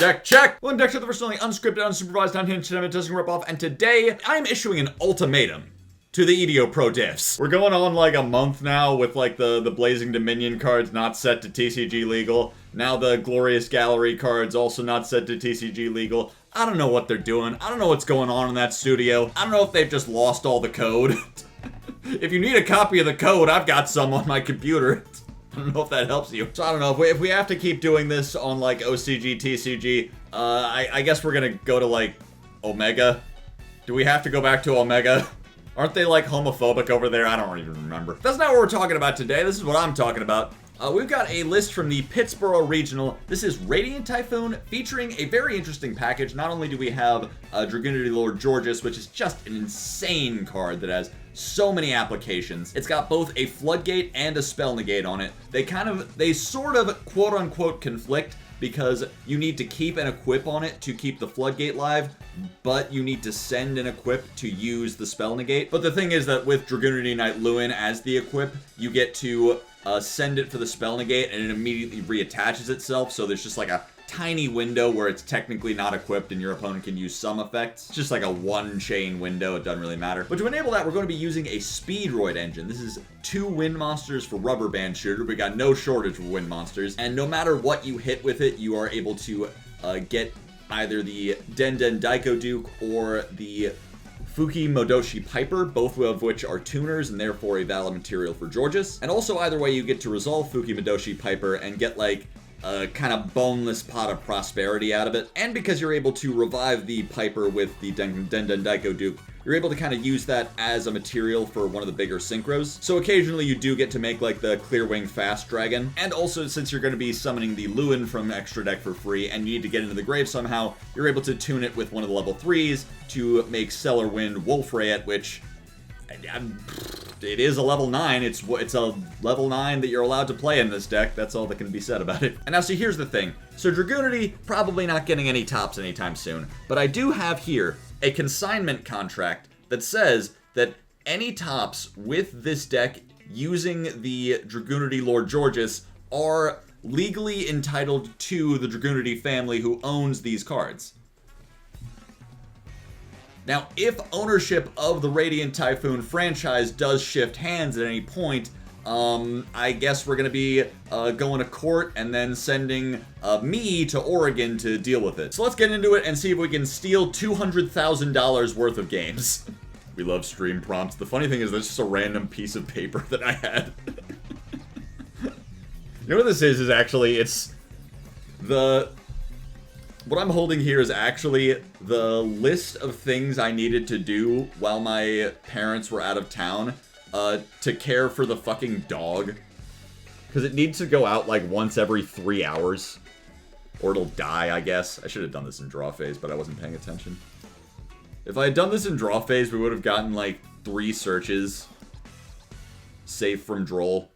Deck check! Well, deck check the first only unscripted, unsupervised, unhinged, testing rip-off, and today I am issuing an ultimatum to the EDO Pro devs. We're going on like a month now with like the Blazing Dominion cards not set to TCG legal. Now the Glorious Gallery cards also not set to TCG legal. I don't know what they're doing. I don't know what's going on in that studio. I don't know if they've just lost all the code. If you need a copy of the code, I've got some on my computer. I don't know if that helps you. So I don't know, if we have to keep doing this on like OCG, TCG, I guess we're gonna go to like Omega. Do we have to go back to Omega? Aren't they like homophobic over there? I don't even remember. That's not what we're talking about today. This is what I'm talking about. We've got a list from the Pittsburgh Regional. This is Radiant Typhoon featuring a very interesting package. Not only do we have Dragunity Lord Georges, which is just an insane card that has so many applications. It's got both a floodgate and a spell negate on it. They sort of quote unquote conflict because you need to keep an equip on it to keep the floodgate live, but you need to send an equip to use the spell negate. But the thing is that with Dragunity Knight Lewin as the equip, you get to send it for the spell negate and it immediately reattaches itself, so there's just like a tiny window where it's technically not equipped and your opponent can use some effects. It's just like a one-chain window, it doesn't really matter. But to enable that, we're going to be using a Speedroid engine. This is 2 wind monsters for Rubber Band Shooter. We got no shortage of wind monsters, and no matter what you hit with it, you are able to get either the Den Den Daiko Duke or the Fuki Modoshi Piper, both of which are tuners and therefore a valid material for Georges. And also either way, you get to resolve Fuki Modoshi Piper and get like a kind of boneless pot of prosperity out of it. And because you're able to revive the Piper with the Den Den Daiko Duke, you're able to kind of use that as a material for one of the bigger synchros. So occasionally you do get to make like the Clearwing Fast Dragon. And also since you're going to be summoning the Lewin from extra deck for free and you need to get into the grave somehow, you're able to tune it with one of the level 3s to make Stellar Wind Wolfrayet, which it is a level 9. It's a level 9 that you're allowed to play in this deck. That's all that can be said about it. And now, see, here's the thing. So Dragunity, probably not getting any tops anytime soon. But I do have here a consignment contract that says that any tops with this deck using the Dragunity Lord Georges are legally entitled to the Dragunity family who owns these cards. Now, if ownership of the Radiant Typhoon franchise does shift hands at any point, I guess we're going to be going to court and then sending me to Oregon to deal with it. So let's get into it and see if we can steal $200,000 worth of games. We love stream prompts. The funny thing is that's just a random piece of paper that I had. You know what this is actually, it's the... What I'm holding here is actually the list of things I needed to do while my parents were out of town to care for the fucking dog. Because it needs to go out like once every 3 hours. Or it'll die, I guess. I should have done this in draw phase, but I wasn't paying attention. If I had done this in draw phase, we would have gotten like 3 searches safe from droll.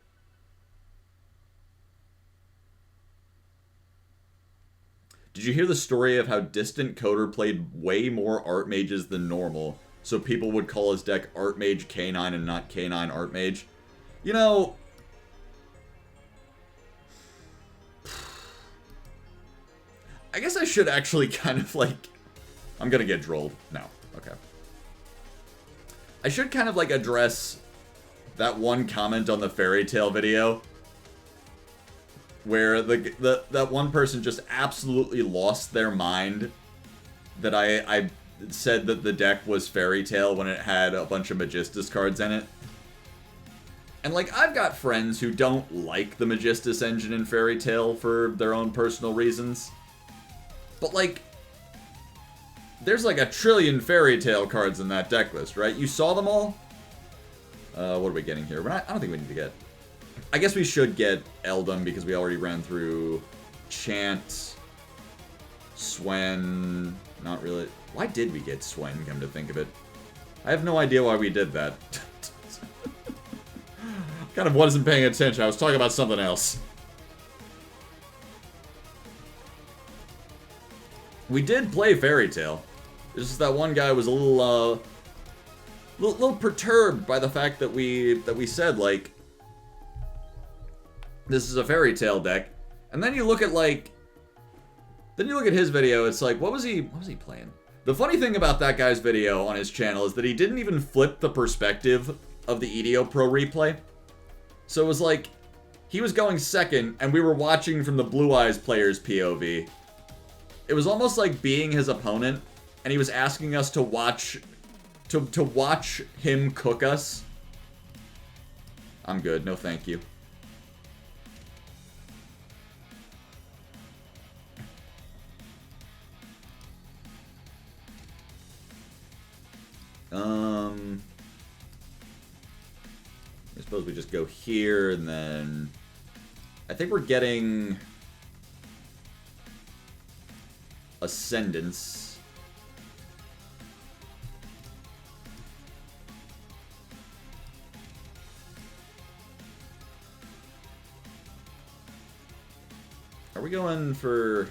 Did you hear the story of how Distant Coder played way more Archmages than normal, so people would call his deck Archmage K9 and not K9 Archmage? You know... I guess I should actually kind of like... I'm gonna get drolled. No. Okay. I should kind of like address that one comment on the Fairy Tail video where that one person just absolutely lost their mind that I said that the deck was Fairy Tail when it had a bunch of Magistus cards in it. And like, I've got friends who don't like the Magistus engine in Fairy Tail for their own personal reasons. But like, there's like a trillion Fairy Tail cards in that deck list, right? You saw them all? What are we getting here? I don't think we need to get... I guess we should get Eldum because we already ran through Chant, Swen, not really. Why did we get Swen, come to think of it? I have no idea why we did that. Kind of wasn't paying attention, I was talking about something else. We did play Fairy Tail. It's just that one guy was a little perturbed by the fact that we said, like, this is a Fairy Tail deck. And then you look at, like, Then you look at his video, it's like, what was he playing? The funny thing about that guy's video on his channel is that he didn't even flip the perspective of the EDO Pro replay. So it was like, he was going second, and we were watching from the Blue Eyes player's POV. It was almost like being his opponent, and he was asking us to watch, to watch him cook us. I'm good, no thank you. I suppose we just go here, and then I think we're getting Ascendance. Are we going for...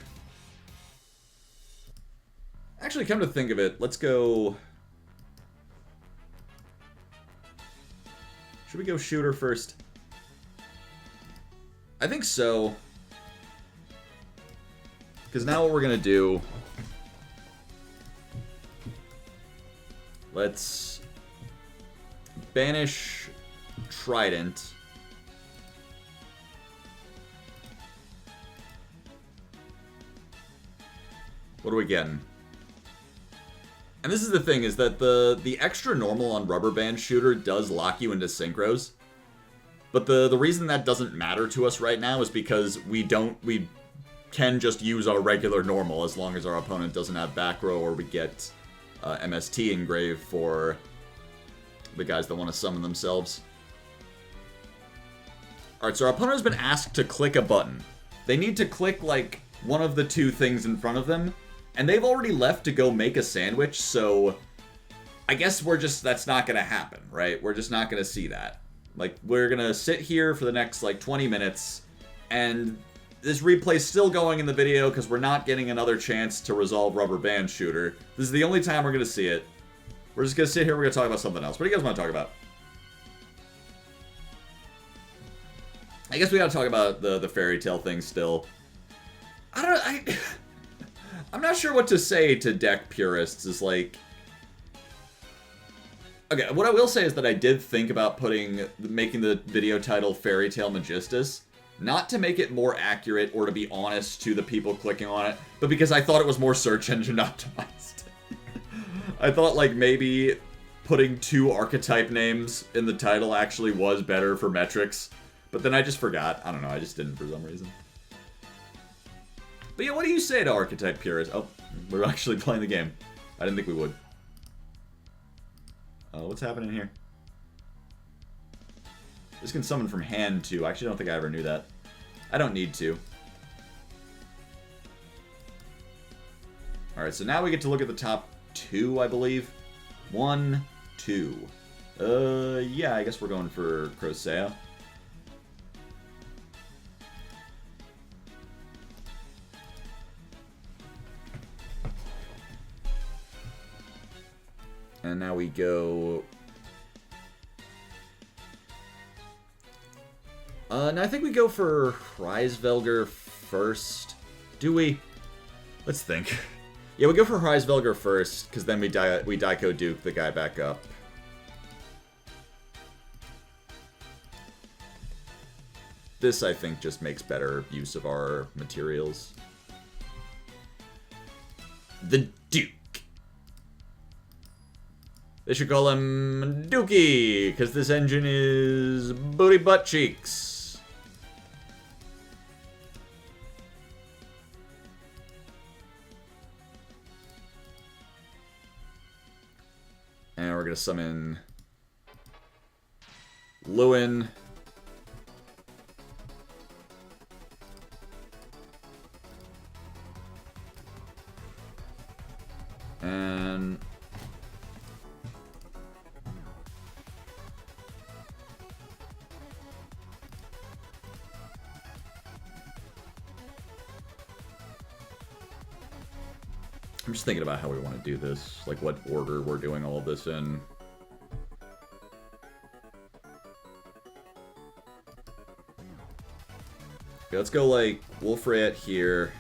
Actually, come to think of it, let's go... Should we go shooter first? I think so. Because now what we're going to do... Let's banish Trident. What are we getting? And this is the thing, is that the extra normal on Rubber Band Shooter does lock you into synchros. But the reason that doesn't matter to us right now is because we can just use our regular normal as long as our opponent doesn't have back row or we get MST engraved for the guys that want to summon themselves. Alright, so our opponent has been asked to click a button. They need to click, like, one of the two things in front of them, and they've already left to go make a sandwich, so I guess that's not gonna happen, right? We're just not gonna see that. Like, we're gonna sit here for the next, like, 20 minutes, and this replay's still going in the video because we're not getting another chance to resolve Rubber Band Shooter. This is the only time we're gonna see it. We're just gonna sit here, we're gonna talk about something else. What do you guys want to talk about? I guess we gotta talk about the fairy tale thing still. I'm not sure what to say to deck purists, is like... Okay, what I will say is that I did think about making the video title Fairy Tale Magistus, not to make it more accurate or to be honest to the people clicking on it, but because I thought it was more search engine optimized. I thought, like, maybe putting 2 archetype names in the title actually was better for metrics, but then I just forgot. I don't know, I just didn't for some reason. But yeah, what do you say to archetype purists? Oh, we're actually playing the game. I didn't think we would. What's happening here? This can summon from hand, too. I actually don't think I ever knew that. I don't need to. Alright, so now we get to look at the top 2, I believe. 1, 2. Yeah, I guess we're going for Crocea. And now we go... no, I think we go for Hreisvelger first. Do we? Let's think. Yeah, we go for Hreisvelger first, because then we Daiko Duke the guy back up. This, I think, just makes better use of our materials. The Duke. They should call him Dookie, because this engine is booty butt cheeks. And we're going to summon Lewin. And... I'm just thinking about how we want to do this, like what order we're doing all of this in. Okay, let's go like Wolfrayet here.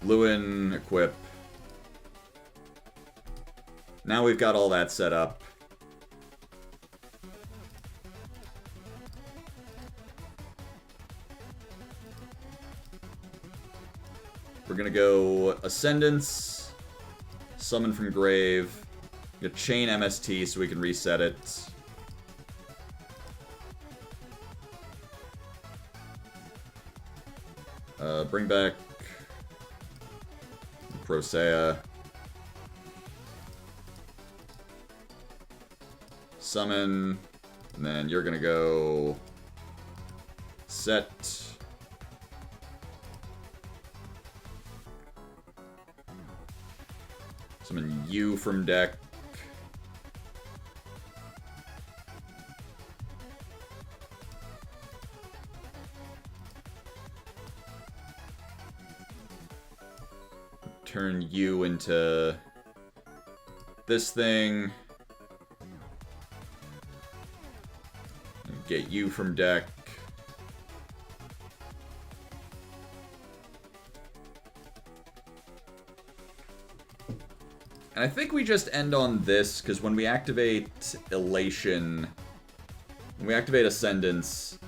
Lewin, equip. Now we've got all that set up. We're gonna go Ascendance, Summon from Grave, get Chain MST so we can reset it. Bring back Prosea. Summon, and then you're gonna go set. Summon you from deck. Turn you into this thing. Get you from deck. And I think we just end on this, because when we activate Elation, when we activate Ascendance,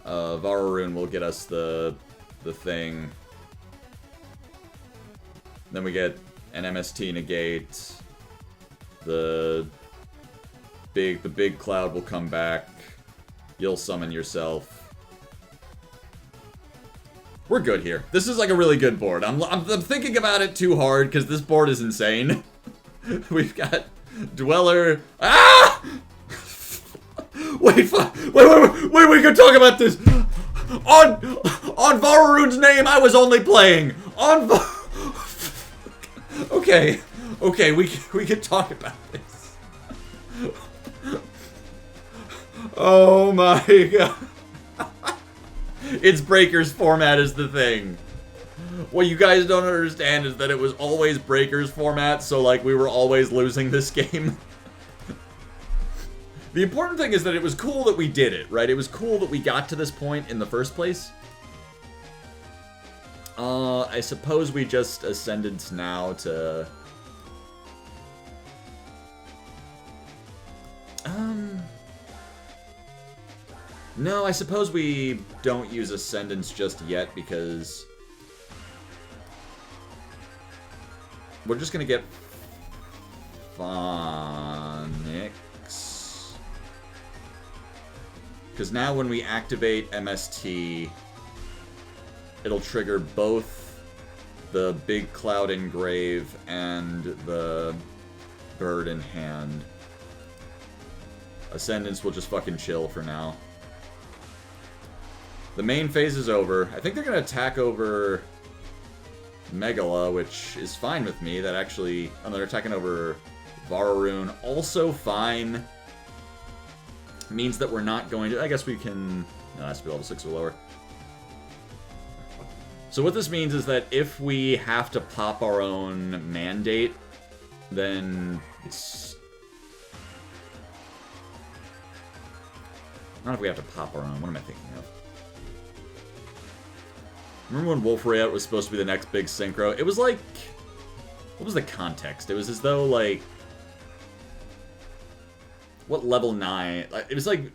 Vararoon will get us the thing. Then we get an MST negate. The big cloud will come back. You'll summon yourself. We're good here. This is like a really good board. I'm thinking about it too hard because this board is insane. We've got Dweller. Ah! Wait, we can talk about this. On Vararoon's name, I was only playing. Okay, we can talk about this. Oh my god. It's Breakers format is the thing. What you guys don't understand is that it was always Breakers format, so like we were always losing this game. The important thing is that it was cool that we did it, right? It was cool that we got to this point in the first place. I suppose we just Ascendance now to... No, I suppose we don't use Ascendance just yet because... we're just gonna get... Phonics. Because now when we activate MST, it'll trigger both the Big Cloud Engrave and the Bird in Hand. Ascendance will just fucking chill for now. The main phase is over. I think they're going to attack over Megala, which is fine with me. That actually... oh, they're attacking over Vararoon. Also fine. Means that we're not going to... I guess we can... no, it has to be level 6 or lower. So what this means is that if we have to pop our own mandate, then it's... not if we have to pop our own. What am I thinking of? Remember when Wolfrayet was supposed to be the next big synchro? It was like... what was the context? It was as though, like... what level 9? Like, it was like...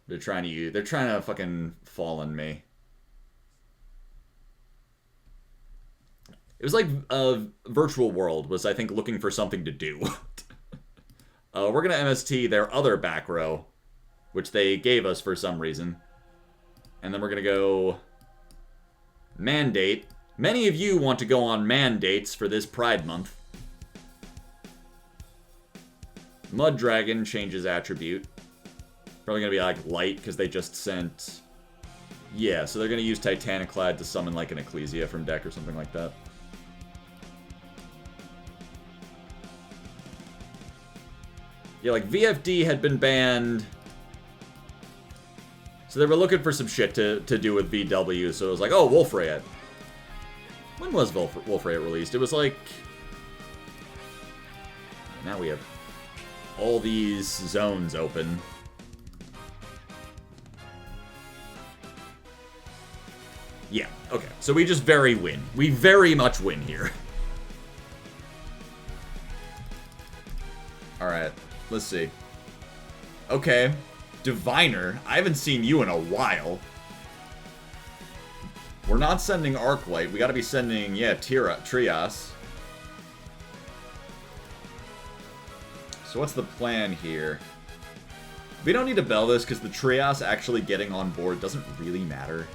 they're trying to fucking fall on me. It was like Virtual World was, I think, looking for something to do. We're gonna MST their other back row, which they gave us for some reason. And then we're gonna go... Mandate. Many of you want to go on mandates for this Pride Month. Mud Dragon changes attribute. Probably gonna be like light, because they just sent... yeah, so they're gonna use Titaniclad to summon like an Ecclesia from deck or something like that. Yeah, like VFD had been banned. So they were looking for some shit to do with VW, so it was like, oh, Wolfrayet. When was Wolfrayet released? It was like... now we have all these zones open. Yeah, okay. So we just very win. We very much win here. Alright, let's see. Okay. Diviner. I haven't seen you in a while. We're not sending Arclight. We gotta be sending, yeah, Trias. So what's the plan here? We don't need to bell this because the Trias actually getting on board doesn't really matter.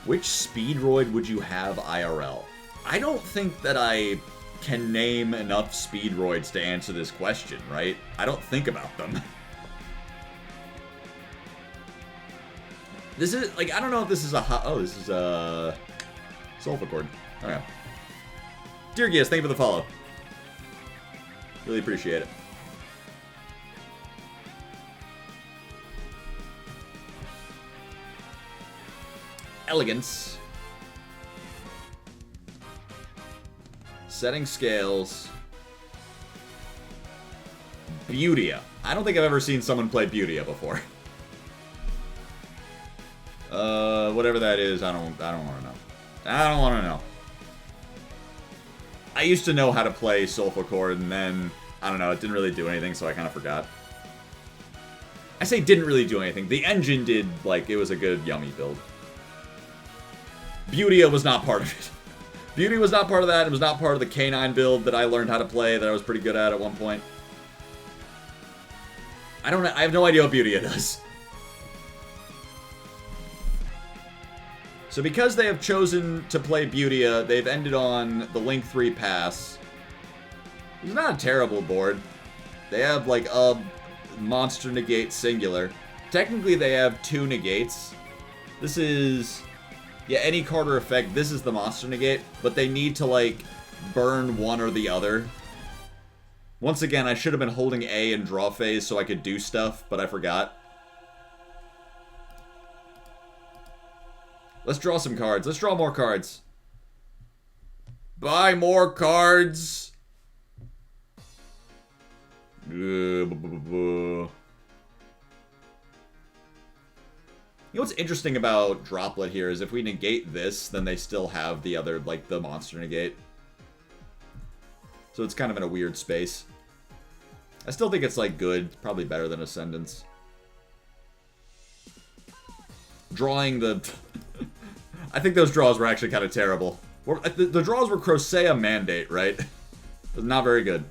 Which Speedroid would you have IRL? I don't think that I can name enough Speedroids to answer this question, right? I don't think about them. This is, like, I don't know if this is a oh, this is a Sulfur Cord. Okay. Dear Gias, thank you for the follow. Really appreciate it. Elegance. Setting scales. Beautia. I don't think I've ever seen someone play Beautia before. Whatever that is, I don't want to know. I don't want to know. I used to know how to play Sulfur Cord, and then, I don't know, it didn't really do anything, so I kind of forgot. I say didn't really do anything. The engine did, like, it was a good, yummy build. Beautia was not part of it. Beauty was not part of that. It was not part of the K9 build that I learned how to play that I was pretty good at one point. I have no idea what Beautia does. So because they have chosen to play Beautia, they've ended on the Link 3 pass. It's not a terrible board. They have like a monster negate singular. Technically they have 2 negates. This is... yeah, any card or effect, this is the monster negate, but they need to, like, burn one or the other. Once again, I should have been holding A in draw phase so I could do stuff, but I forgot. Let's draw some cards. Let's draw more cards. Buy more cards! You know what's interesting about Droplet here is if we negate this, then they still have the other, like, the monster negate. So it's kind of in a weird space. I still think it's, like, good. Probably better than Ascendance. Drawing the... I think those draws were actually kind of terrible. The draws were Crocea Mandate, right? It was not very good.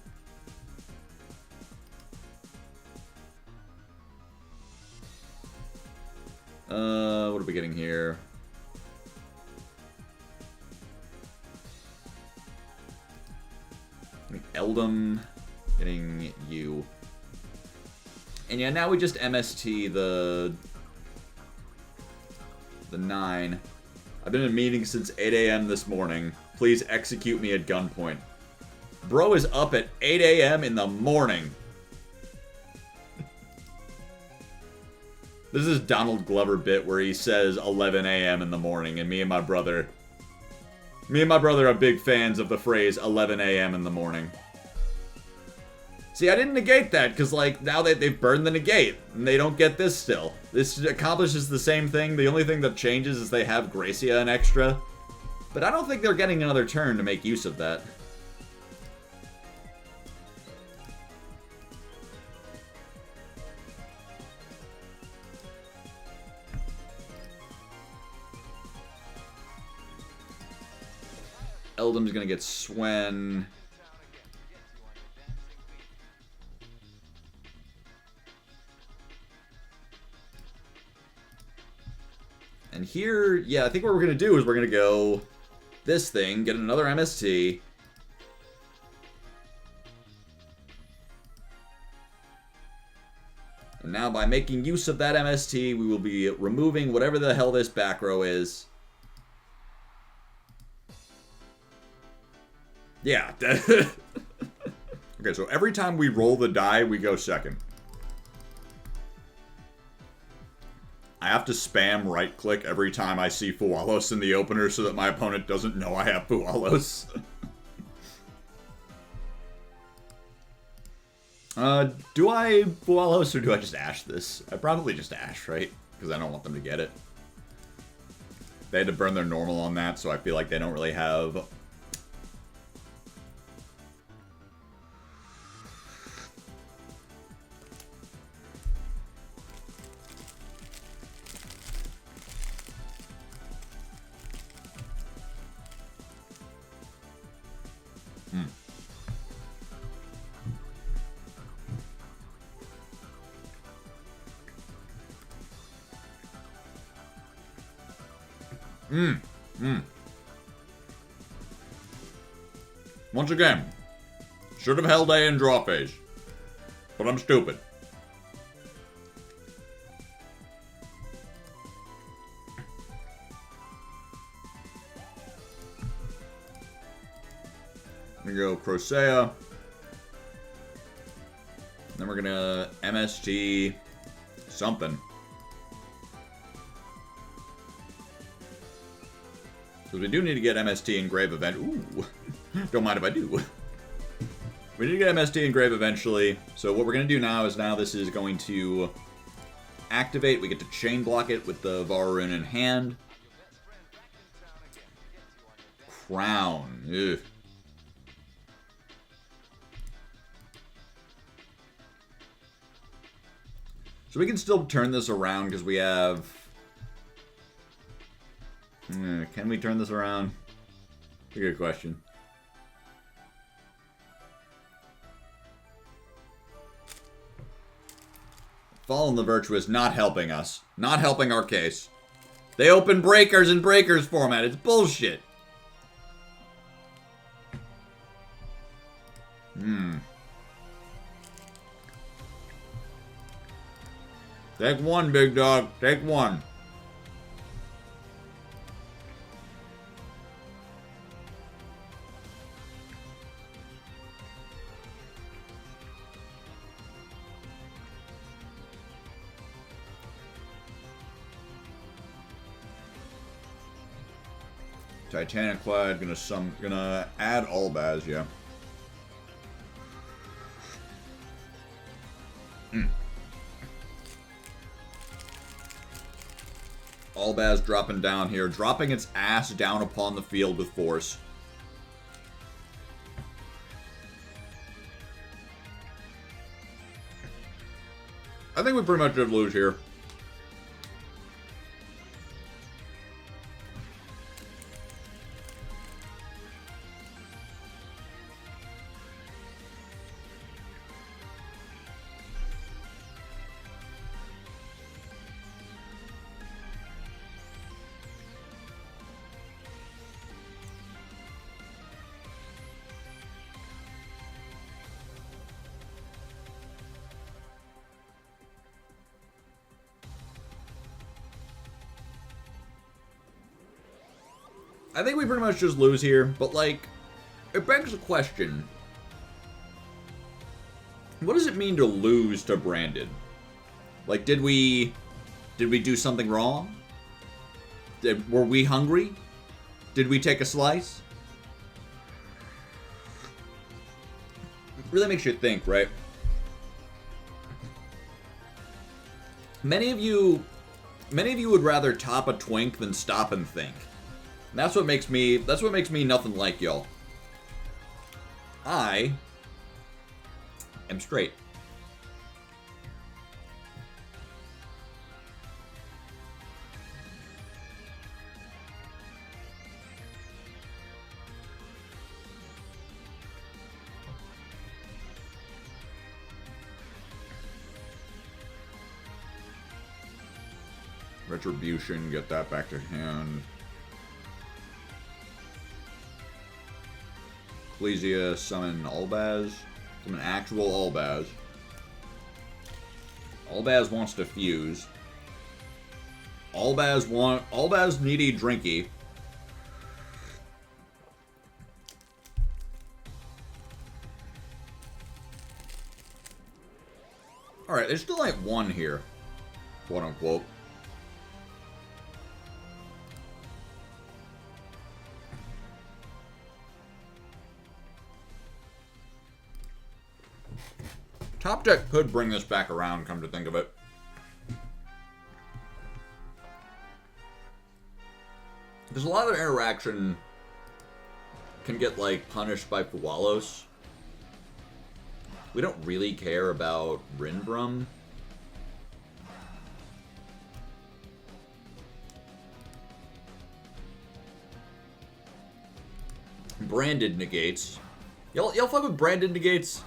What are we getting here? Eldom, getting you. And yeah, now we just MST the 9. I've been in meetings since 8 a.m. this morning. Please execute me at gunpoint. Bro is up at 8 a.m. in the morning. This is Donald Glover bit where he says 11 a.m. in the morning, and me and my brother are big fans of the phrase 11 a.m. in the morning. See, I didn't negate that, because, like, now they've burned the negate, and they don't get this still. This accomplishes the same thing. The only thing that changes is they have Gracia an extra. But I don't think they're getting another turn to make use of that. Eldom's gonna get Swen. And here, yeah, I think what we're gonna do is we're gonna go this thing, get another MST. And now by making use of that MST, we will be removing whatever the hell this back row is. Yeah. Okay, so every time we roll the die, we go second. I have to spam right-click every time I see Fualos in the opener so that my opponent doesn't know I have Fualos. Do I Fualos or do I just Ash this? I probably just Ash, right? Because I don't want them to get it. They had to burn their normal on that, so I feel like they don't really have... Once again, should have held A in draw phase, but I'm stupid. We're gonna go Crocea. Then we're gonna MST something. Because we do need to get MST in Grave Event. Ooh. Don't mind if I do. We need to get MST in Grave eventually. So what we're going to do now is this is going to activate. We get to chain block it with the Varun in hand. Crown. Ugh. So we can still turn this around because we have... Can we turn this around? That's a good question. Fallen the Virtuous not helping us. Not helping our case. They open breakers in breakers format. It's bullshit. Take one, big dog. Take one. Titanic Clad, gonna add Albaz, yeah. Albaz dropping down here, dropping its ass down upon the field with force. I think we pretty much just lose here. I think we pretty much just lose here, but like, it begs the question. What does it mean to lose to Branded? Like, did we do something wrong? Were we hungry? Did we take a slice? It really makes you think, right? Many of you would rather top a twink than stop and think. And that's what makes me nothing like y'all. I am straight. Retribution, get that back to hand. Ecclesia, summon Albaz. Summon actual Albaz. Albaz wants to fuse. Albaz needy drinky. Alright, there's still like one here. Quote unquote. Top deck could bring this back around, come to think of it. There's a lot of interaction can get, like, punished by Fuwalos. We don't really care about Rinbrum. Branded negates. Y'all fuck with branded negates?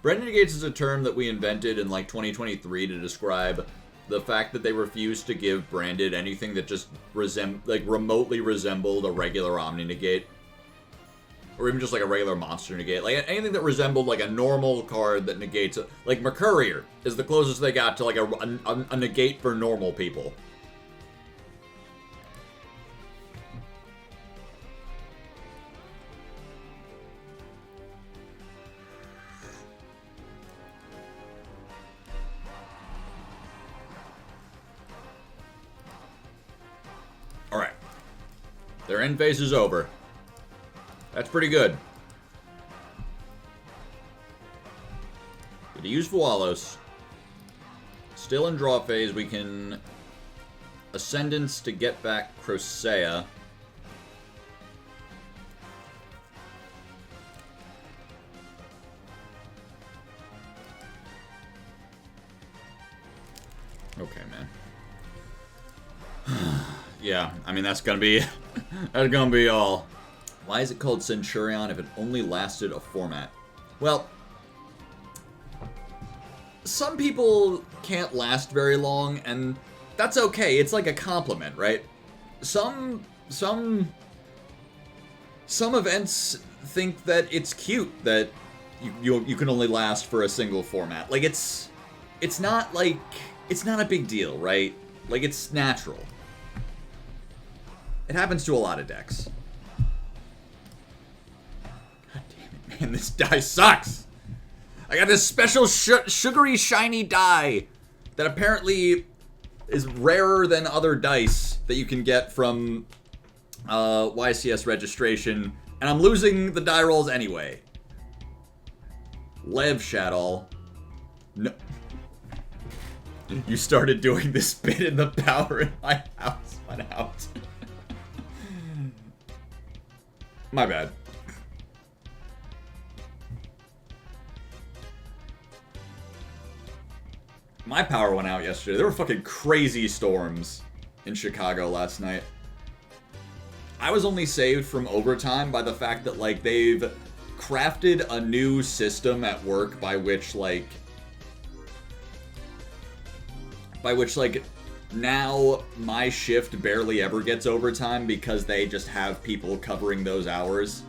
Branded negates is a term that we invented in, like, 2023 to describe the fact that they refused to give branded anything that just remotely resembled a regular Omni negate. Or even just like a regular monster negate. Like anything that resembled like a normal card that negates it. Like Mercurier is the closest they got to like a negate for normal people. Alright. Their end phase is over. That's pretty good. Good to use Fuwalos. Still in draw phase, we can Ascendance to get back Crocea. Okay, man. Yeah, I mean, that's gonna be... that's gonna be all. Why is it called Centurion if it only lasted a format? Well, some people can't last very long, and that's okay. It's like a compliment, right? Some events think that it's cute that you can only last for a single format. Like, it's not like... it's not a big deal, right? Like, it's natural. It happens to a lot of decks. God damn it, man, this die sucks! I got this special sugary shiny die that apparently is rarer than other dice that you can get from YCS registration, and I'm losing the die rolls anyway. Lev Shaddoll. No. You started doing this bit in the power in my house. Went out. My bad. My power went out yesterday. There were fucking crazy storms in Chicago last night. I was only saved from overtime by the fact that, like, they've crafted a new system at work by which, like, now my shift barely ever gets overtime because they just have people covering those hours.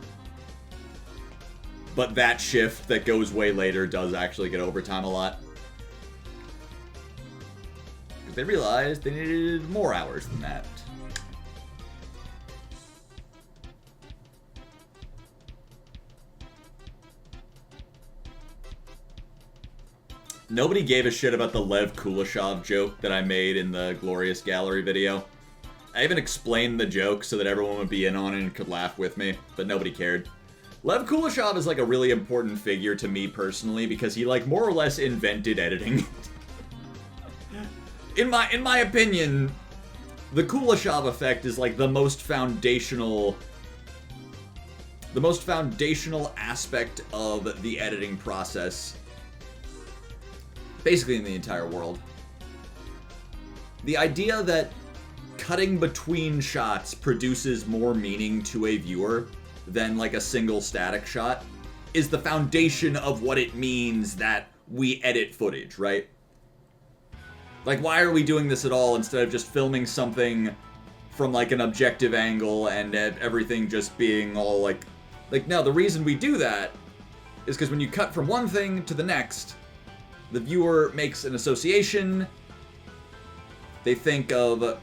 But that shift that goes way later does actually get overtime a lot. Because they realized they needed more hours than that. Nobody gave a shit about the Lev Kuleshov joke that I made in the Glorious Gallery video. I even explained the joke so that everyone would be in on it and could laugh with me, but nobody cared. Lev Kuleshov is like a really important figure to me personally because he like more or less invented editing. In my opinion, the Kuleshov effect is like the most foundational aspect of the editing process. Basically in the entire world. The idea that cutting between shots produces more meaning to a viewer than like a single static shot is the foundation of what it means that we edit footage, right? Like, why are we doing this at all instead of just filming something from like an objective angle and everything just being all like no, the reason we do that is because when you cut from one thing to the next, the viewer makes an association. They think of...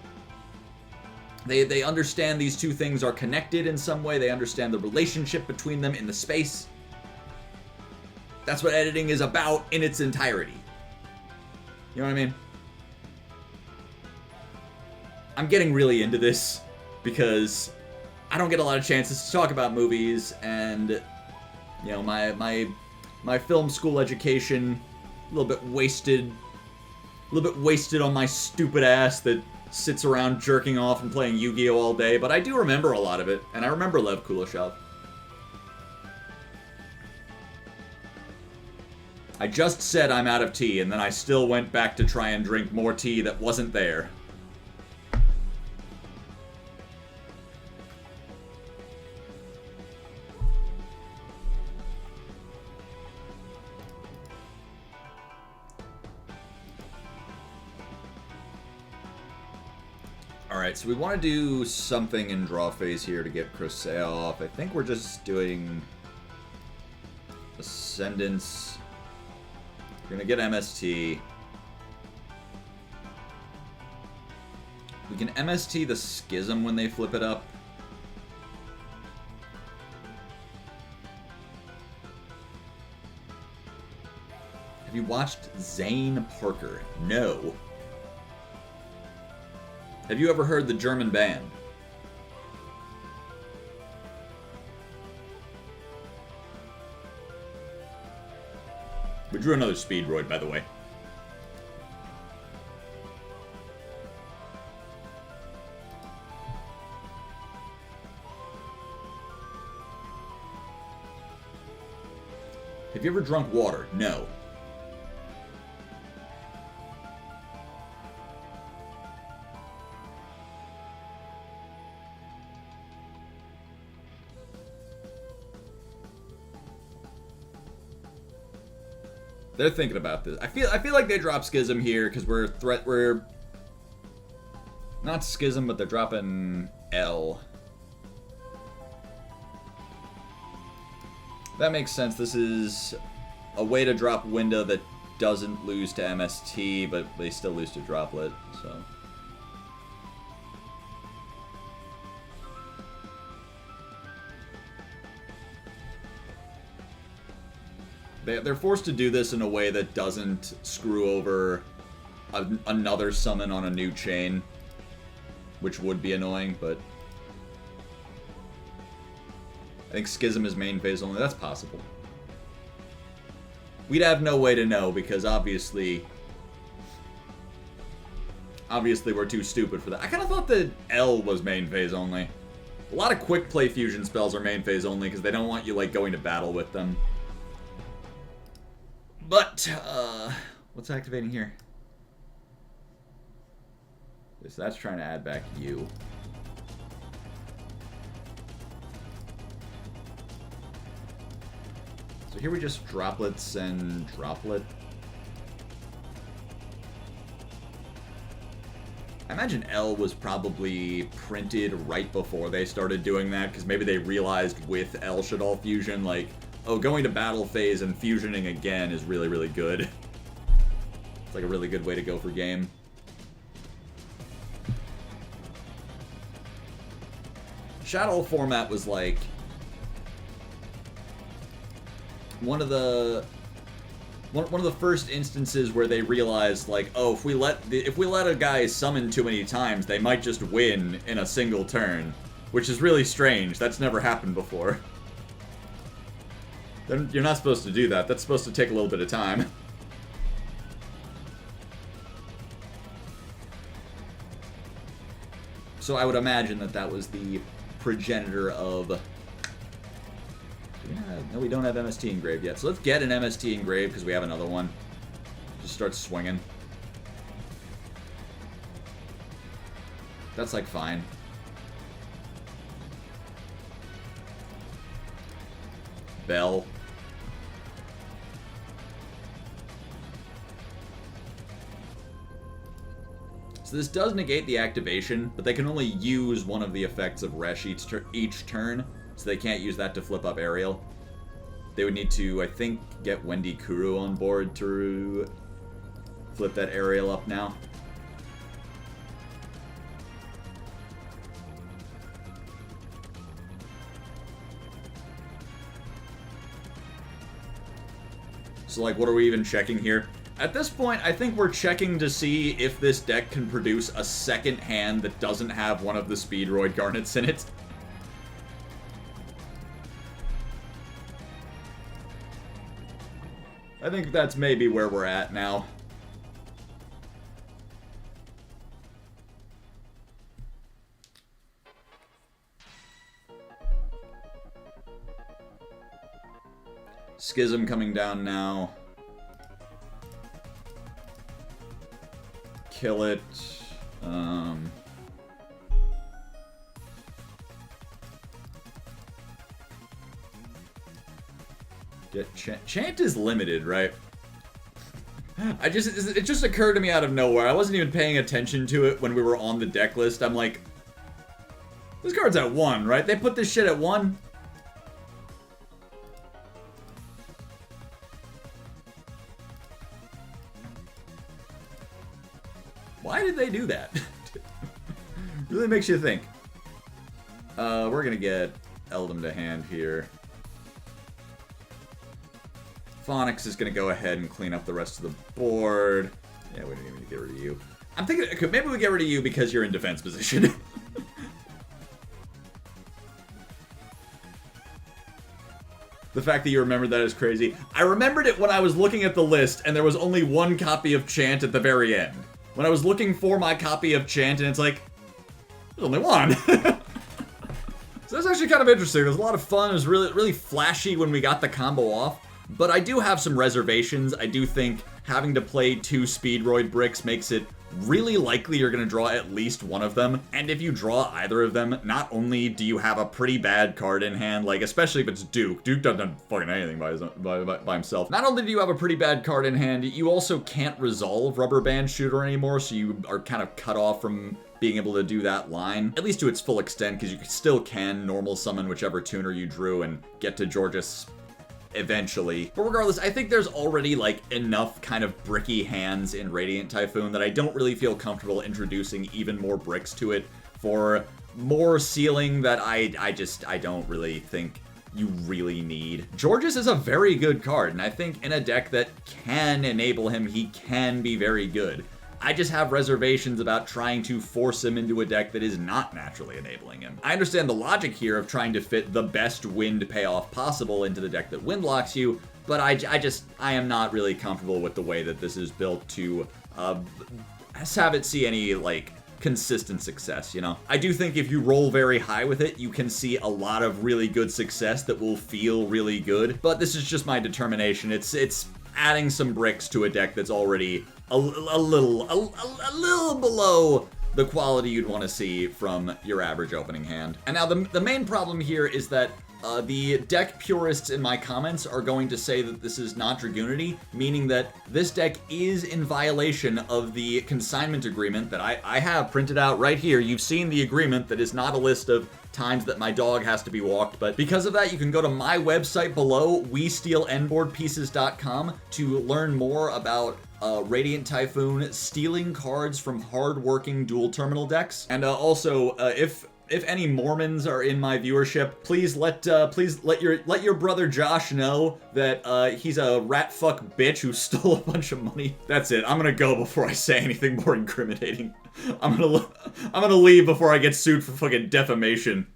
They understand these two things are connected in some way. They understand the relationship between them in the space. That's what editing is about in its entirety. You know what I mean? I'm getting really into this because I don't get a lot of chances to talk about movies, and you know, my film school education... a little bit wasted on my stupid ass that sits around jerking off and playing Yu-Gi-Oh all day, but I do remember a lot of it, and I remember Lev Kuleshov. I just said I'm out of tea, and then I still went back to try and drink more tea that wasn't there. Alright, so we want to do something in draw phase here to get Crusade off. I think we're just doing Ascendance. We're going to get MST. We can MST the Schism when they flip it up. Have you watched Zane Parker? No. Have you ever heard the German band? We drew another Speedroid, by the way. Have you ever drunk water? No. They're thinking about this. I feel like they drop Schism here because we're not Schism, but they're dropping L. That makes sense. This is a way to drop Window that doesn't lose to MST, but they still lose to Droplet, so. They're forced to do this in a way that doesn't screw over another summon on a new chain, which would be annoying, but I think Schism is main phase only. That's possible. We'd have no way to know because obviously we're too stupid for that. I kind of thought that L was main phase only. A lot of quick play fusion spells are main phase only because they don't want you like going to battle with them. But, what's activating here? So that's trying to add back you. So here we just droplets and droplet. I imagine L was probably printed right before they started doing that, because maybe they realized with L Shaddoll fusion, like, oh, going to battle phase and fusioning again is really, really good. It's like a really good way to go for game. Shaddoll format was like one of the first instances where they realized, like, oh, if we let a guy summon too many times, they might just win in a single turn, which is really strange. That's never happened before. Then you're not supposed to do that. That's supposed to take a little bit of time. So I would imagine that that was the progenitor of... No, we don't have MST engraved yet. So let's get an MST engraved because we have another one. Just start swinging. That's like fine. Bell. So this does negate the activation, but they can only use one of the effects of Resh each turn, so they can't use that to flip up Ariel. They would need to, I think, get Wendy Kuru on board to flip that Ariel up now. So, like, what are we even checking here? At this point, I think we're checking to see if this deck can produce a second hand that doesn't have one of the Speedroid Garnets in it. I think that's maybe where we're at now. Schism coming down now. Kill it. Get Chant is limited, right? It just occurred to me out of nowhere. I wasn't even paying attention to it when we were on the deck list. I'm like, this card's at 1, right? They put this shit at 1? Why did they do that? Really makes you think. We're gonna get Eldom to hand here. Phonics is gonna go ahead and clean up the rest of the board. Yeah, we don't even need to get rid of you. I'm thinking, maybe we get rid of you because you're in defense position. The fact that you remembered that is crazy. I remembered it when I was looking at the list and there was only 1 copy of Chant at the very end. When I was looking for my copy of Chant and it's like, there's only 1. So that's actually kind of interesting. It was a lot of fun. It was really flashy when we got the combo off. But I do have some reservations. I do think having to play 2 Speedroid bricks makes it really likely you're going to draw at least one of them. And if you draw either of them, not only do you have a pretty bad card in hand, like especially if it's Duke. Duke doesn't fucking anything by himself. Not only do you have a pretty bad card in hand, you also can't resolve Rubber Band Shooter anymore, so you are kind of cut off from being able to do that line, at least to its full extent, because you still can normal summon whichever tuner you drew and get to Georges eventually. But regardless, I think there's already like enough kind of bricky hands in Radiant Typhoon that I don't really feel comfortable introducing even more bricks to it for more ceiling that I don't really think you really need. Georges is a very good card, and I think in a deck that can enable him, he can be very good. I just have reservations about trying to force him into a deck that is not naturally enabling him. I understand the logic here of trying to fit the best wind payoff possible into the deck that wind locks you, but I am not really comfortable with the way that this is built to have it see any, like, consistent success, you know? I do think if you roll very high with it, you can see a lot of really good success that will feel really good, but this is just my determination. It's adding some bricks to a deck that's already a little below the quality you'd want to see from your average opening hand. And now the main problem here is that the deck purists in my comments are going to say that this is not Dragunity, meaning that this deck is in violation of the consignment agreement that I have printed out right here. You've seen the agreement that is not a list of times that my dog has to be walked, but because of that, you can go to my website below, WeStealEndboardPieces.com, to learn more about Radiant Typhoon stealing cards from hard-working dual terminal decks. And also, if any Mormons are in my viewership, please let your brother Josh know that he's a rat fuck bitch who stole a bunch of money. That's it. I'm gonna go before I say anything more incriminating. I'm gonna leave before I get sued for fucking defamation.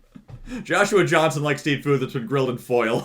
Joshua Johnson likes to eat food that's been grilled in foil.